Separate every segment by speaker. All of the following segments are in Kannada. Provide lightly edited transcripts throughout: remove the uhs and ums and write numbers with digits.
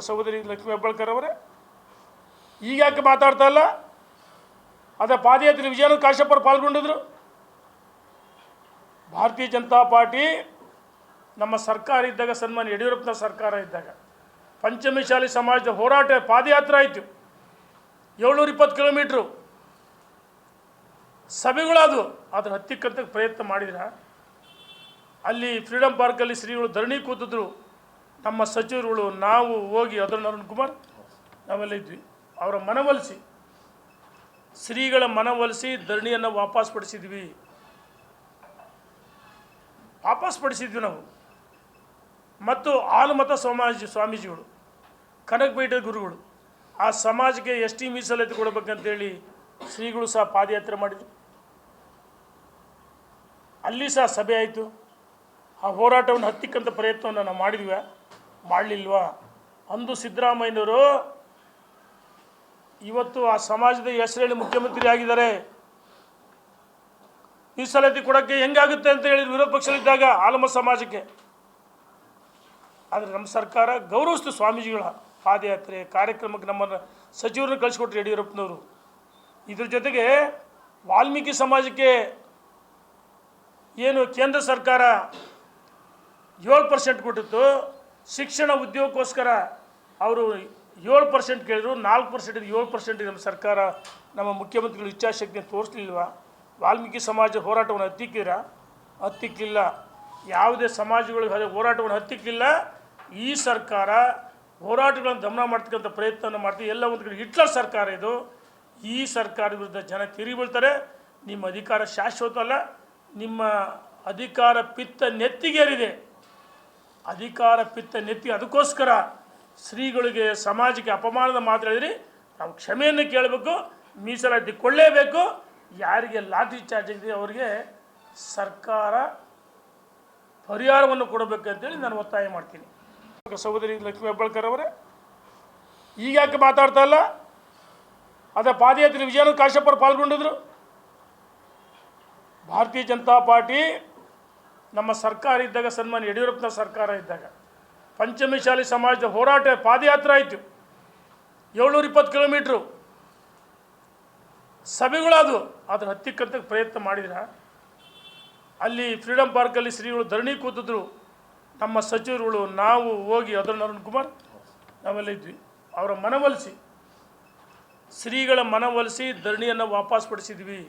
Speaker 1: ಸಹೋದರಿ ಲಕ್ಷ್ಮೀ ಹೆಬ್ಬಾಳ್ಕರ್ ಅವರೇ, ಈಗ ಯಾಕೆ ಮಾತಾಡ್ತಾ ಇಲ್ಲ? ಅದೇ ಪಾದಯಾತ್ರೆ ವಿಜಯಾನಂದ ಕಾಶ್ಯಪರು ಪಾಲ್ಗೊಂಡಿದ್ರು. ಭಾರತೀಯ ಜನತಾ ಪಾರ್ಟಿ ನಮ್ಮ ಸರ್ಕಾರ ಇದ್ದಾಗ, ಸನ್ಮಾನ್ಯ ಯಡಿಯೂರಪ್ಪನ ಸರ್ಕಾರ ಇದ್ದಾಗ ಪಂಚಮಿ ಶಾಲೆ ಸಮಾಜದ ಹೋರಾಟ ಪಾದಯಾತ್ರೆ ಆಯಿತು. 720 ಕಿಲೋಮೀಟ್ರು ಸಭೆಗಳಾದವು. ಅದರ ಹತ್ತಿಕ್ಕಂತ ಪ್ರಯತ್ನ ಮಾಡಿದ್ರೆ ಅಲ್ಲಿ ಫ್ರೀಡಮ್ ಪಾರ್ಕಲ್ಲಿ ಶ್ರೀಗಳು ಧರಣಿ ಕೂತಿದ್ರು. ನಮ್ಮ ಸಚಿವರುಗಳು ನಾವು ಹೋಗಿ ಅರುಣ್ ಕುಮಾರ್ ನಾವೆಲ್ಲ ಇದ್ವಿ. ಅವರ ಮನವೊಲಿಸಿ, ಶ್ರೀಗಳ ಮನವೊಲಿಸಿ ಧರಣಿಯನ್ನು ವಾಪಸ್ ಪಡಿಸಿದ್ವಿ ನಾವು. ಮತ್ತು ಆಲಮತ ಸ್ವಾಮೀಜಿಗಳು, ಕನಕಪೀಠದ ಗುರುಗಳು, ಆ ಸಮಾಜಕ್ಕೆ ಎಸ್ ಟಿ ಮೀಸಲಾತಿ ಕೊಡಬೇಕಂತೇಳಿ ಶ್ರೀಗಳು ಸಹ ಪಾದಯಾತ್ರೆ ಮಾಡಿದರು. ಅಲ್ಲಿ ಸಹ ಸಭೆ ಆಯಿತು. ಆ ಹೋರಾಟವನ್ನು ಹತ್ತಿಕ್ಕಂಥ ಪ್ರಯತ್ನವನ್ನು ನಾವು ಮಾಡಿದ್ವಿ, ಮಾಡಲಿಲ್ವಾ? ಅಂದು ಸಿದ್ದರಾಮಯ್ಯನವರು ಇವತ್ತು ಆ ಸಮಾಜದ ಹೆಸರೇಳಿ ಮುಖ್ಯಮಂತ್ರಿ ಆಗಿದ್ದಾರೆ. ಮೀಸಲಾತಿ ಕೊಡೋಕ್ಕೆ ಹೆಂಗಾಗುತ್ತೆ ಅಂತ ಹೇಳಿ ವಿರೋಧ ಪಕ್ಷದಲ್ಲಿದ್ದಾಗ ಆಲಮ ಸಮಾಜಕ್ಕೆ. ಆದರೆ ನಮ್ಮ ಸರ್ಕಾರ ಗೌರವಿಸ್ತು ಸ್ವಾಮೀಜಿಗಳ ಪಾದಯಾತ್ರೆ ಕಾರ್ಯಕ್ರಮಕ್ಕೆ. ನಮ್ಮನ್ನು ಸಚಿವರನ್ನು ಕಳಿಸ್ಕೊಟ್ರು ಯಡಿಯೂರಪ್ಪನವರು. ಇದ್ರ ಜೊತೆಗೆ ವಾಲ್ಮೀಕಿ ಸಮಾಜಕ್ಕೆ ಏನು ಕೇಂದ್ರ ಸರ್ಕಾರ 7% ಕೊಟ್ಟಿತ್ತು, ಶಿಕ್ಷಣ ಉದ್ಯೋಗಕ್ಕೋಸ್ಕರ ಅವರು 7% ಕೇಳಿದ್ರು. 4% 7% ನಮ್ಮ ಸರ್ಕಾರ, ನಮ್ಮ ಮುಖ್ಯಮಂತ್ರಿಗಳು ಇಚ್ಛಾಶಕ್ತಿಯನ್ನು ತೋರಿಸಲಿಲ್ವ? ವಾಲ್ಮೀಕಿ ಸಮಾಜ ಹೋರಾಟವನ್ನು ಹತ್ತಿಕ್ಕಿಲ್ಲ. ಯಾವುದೇ ಸಮಾಜಗಳಿಗೆ ಹೋರಾಟವನ್ನು ಹತ್ತಿಕ್ಕಿಲ್ಲ. ಈ ಸರ್ಕಾರ ಹೋರಾಟಗಳನ್ನು ದಮನ ಮಾಡ್ತಕ್ಕಂಥ ಪ್ರಯತ್ನವನ್ನು ಮಾಡ್ತೀವಿ. ಎಲ್ಲ ಒಂದು ಕಡೆ ಹಿಟ್ಲರ್ ಸರ್ಕಾರ ಇದು. ಈ ಸರ್ಕಾರದ ವಿರುದ್ಧ ಜನ ತಿರುಗಿ ಬೀಳ್ತಾರೆ. ನಿಮ್ಮ ಅಧಿಕಾರ ಶಾಶ್ವತ ಅಲ್ಲ. ನಿಮ್ಮ ಅಧಿಕಾರ ಪಿತ್ತ ನೆತ್ತಿಗೇರಿದೆ. ಅದಕ್ಕೋಸ್ಕರ ಶ್ರೀಗಳಿಗೆ ಸಮಾಜಕ್ಕೆ ಅಪಮಾನದ ಮಾತಾಡಿದ್ರಿ. ನಾವು ಕ್ಷಮೆಯನ್ನು ಕೇಳಬೇಕು, ಮೀಸಲಾತಿ ಕೊಳ್ಳೇಬೇಕು. ಯಾರಿಗೆ ಲಾಠಿ ಚಾರ್ಜ್ ಆಗಿದೆ ಅವರಿಗೆ ಸರ್ಕಾರ ಪರಿಹಾರವನ್ನು ಕೊಡಬೇಕಂತೇಳಿ ನಾನು ಒತ್ತಾಯ ಮಾಡ್ತೀನಿ. ಸಹೋದರಿ ಲಕ್ಷ್ಮೀ ಹೆಬ್ಬಾಳ್ಕರ್ ಅವರೇ, ಈಗ ಯಾಕೆ ಮಾತಾಡ್ತಾ ಇಲ್ಲ? ಅದೇ ಪಾದಯಾತ್ರೆ ವಿಜಯಾನಂದ ಕಾಶ್ಯಪರು ಪಾಲ್ಗೊಂಡಿದ್ರು. ಭಾರತೀಯ ಜನತಾ ಪಾರ್ಟಿ ನಮ್ಮ ಸರ್ಕಾರ ಇದ್ದಾಗ, ಸನ್ಮಾನ್ಯ ಯಡಿಯೂರಪ್ಪನ ಸರ್ಕಾರ ಇದ್ದಾಗ ಪಂಚಮಿ ಶಾಲೆ ಸಮಾಜದ ಹೋರಾಟ ಪಾದಯಾತ್ರೆ ಆಯಿತು. 720 ಕಿಲೋಮೀಟ್ರು ಸಭೆಗಳಾದವು. ಅದರ ಹತ್ತಿಕ್ಕಂತ ಪ್ರಯತ್ನ ಮಾಡಿದ್ರೆ ಅಲ್ಲಿ ಫ್ರೀಡಮ್ ಪಾರ್ಕಲ್ಲಿ ಶ್ರೀಗಳು ಧರಣಿ ಕೂತಿದ್ರು. ನಮ್ಮ ಸಚಿವರುಗಳು ನಾವು ಹೋಗಿ ಅರುಣ್ ಕುಮಾರ್ ನಾವೆಲ್ಲ ಇದ್ವಿ. ಅವರ ಮನವೊಲಿಸಿ, ಶ್ರೀಗಳ ಮನವೊಲಿಸಿ ಧರಣಿಯನ್ನು ವಾಪಸ್ ಪಡಿಸಿದ್ವಿ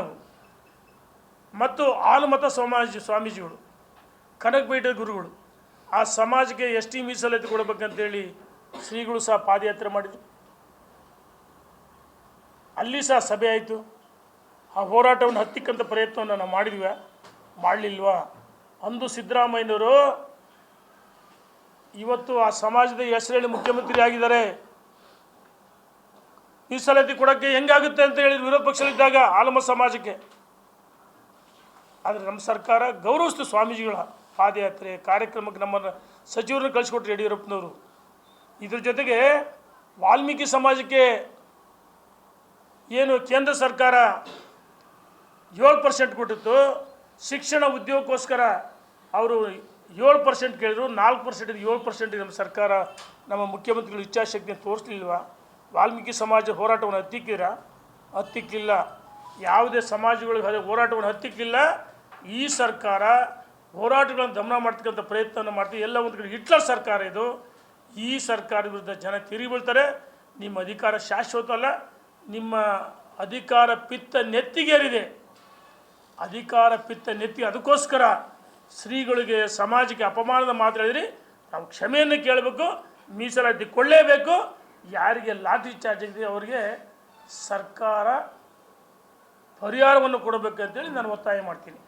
Speaker 1: ನಾವು. ಮತ್ತು ಆಲಮತ ಸ್ವಾಮೀಜಿಗಳು, ಕನಕಪೀಠದ ಗುರುಗಳು, ಆ ಸಮಾಜಕ್ಕೆ ಎಸ್ ಟಿ ಮೀಸಲಾತಿ ಕೊಡಬೇಕಂತೇಳಿ ಶ್ರೀಗಳು ಸಹ ಪಾದಯಾತ್ರೆ ಮಾಡಿದರು. ಅಲ್ಲಿ ಸಹ ಸಭೆ ಆಯಿತು. ಆ ಹೋರಾಟವನ್ನು ಹತ್ತಿಕ್ಕಂಥ ಪ್ರಯತ್ನವನ್ನು ನಾವು ಮಾಡಿದ್ವಿ, ಮಾಡಲಿಲ್ವಾ? ಅಂದು ಸಿದ್ದರಾಮಯ್ಯನವರು ಇವತ್ತು ಆ ಸಮಾಜದ ಹೆಸರೇಳಿ ಮುಖ್ಯಮಂತ್ರಿ ಆಗಿದ್ದಾರೆ. ಮೀಸಲಾತಿ ಕೊಡೋಕ್ಕೆ ಹೆಂಗಾಗುತ್ತೆ ಅಂತ ಹೇಳಿ ವಿರೋಧ ಪಕ್ಷದಲ್ಲಿದ್ದಾಗ ಆಲಮ ಸಮಾಜಕ್ಕೆ. ಆದರೆ ನಮ್ಮ ಸರ್ಕಾರ ಗೌರವಿಸ್ತು ಸ್ವಾಮೀಜಿಗಳ ಪಾದಯಾತ್ರೆ ಕಾರ್ಯಕ್ರಮಕ್ಕೆ. ನಮ್ಮನ್ನು ಸಚಿವರನ್ನು ಕಳಿಸ್ಕೊಟ್ರು ಯಡಿಯೂರಪ್ಪನವರು. ಇದ್ರ ಜೊತೆಗೆ ವಾಲ್ಮೀಕಿ ಸಮಾಜಕ್ಕೆ ಏನು ಕೇಂದ್ರ ಸರ್ಕಾರ 7% ಕೊಟ್ಟಿತ್ತು, ಶಿಕ್ಷಣ ಉದ್ಯೋಗಕ್ಕೋಸ್ಕರ ಅವರು 7% ಕೇಳಿದ್ರು. 4% 7% ನಮ್ಮ ಸರ್ಕಾರ, ನಮ್ಮ ಮುಖ್ಯಮಂತ್ರಿಗಳು ಇಚ್ಛಾಶಕ್ತಿಯನ್ನು ತೋರಿಸಲಿಲ್ವ? ವಾಲ್ಮೀಕಿ ಸಮಾಜ ಹೋರಾಟವನ್ನು ಹತ್ತಿಕ್ಕಿಲ್ಲ. ಯಾವುದೇ ಸಮಾಜಗಳಿಗೆ ಹೋರಾಟವನ್ನು ಹತ್ತಿಕ್ಕಿಲ್ಲ. ಈ ಸರ್ಕಾರ ಹೋರಾಟಗಳನ್ನು ದಮನ ಮಾಡ್ತಕ್ಕಂಥ ಪ್ರಯತ್ನವನ್ನು ಮಾಡ್ತೀವಿ. ಎಲ್ಲ ಒಂದು ಕಡೆ ಹಿಟ್ಲರ್ ಸರ್ಕಾರ ಇದು. ಈ ಸರ್ಕಾರದ ವಿರುದ್ಧ ಜನ ತಿರುಗಿ ಬೀಳ್ತಾರೆ. ನಿಮ್ಮ ಅಧಿಕಾರ ಶಾಶ್ವತ ಅಲ್ಲ. ನಿಮ್ಮ ಅಧಿಕಾರ ಪಿತ್ತ ನೆತ್ತಿಗೇರಿದೆ. ಅದಕ್ಕೋಸ್ಕರ ಶ್ರೀಗಳಿಗೆ ಸಮಾಜಕ್ಕೆ ಅಪಮಾನದ ಮಾತಾಡಿದ್ರಿ. ನಾವು ಕ್ಷಮೆಯನ್ನು ಕೇಳಬೇಕು, ಮೀಸಲಾತಿ ಕೊಳ್ಳೇಬೇಕು. ಯಾರಿಗೆ ಲಾಠಿ ಚಾರ್ಜ್ ಆಗಿದೆ ಅವರಿಗೆ ಸರ್ಕಾರ ಪರಿಹಾರವನ್ನು ಕೊಡಬೇಕಂತೇಳಿ ನಾನು ಒತ್ತಾಯ ಮಾಡ್ತೀನಿ.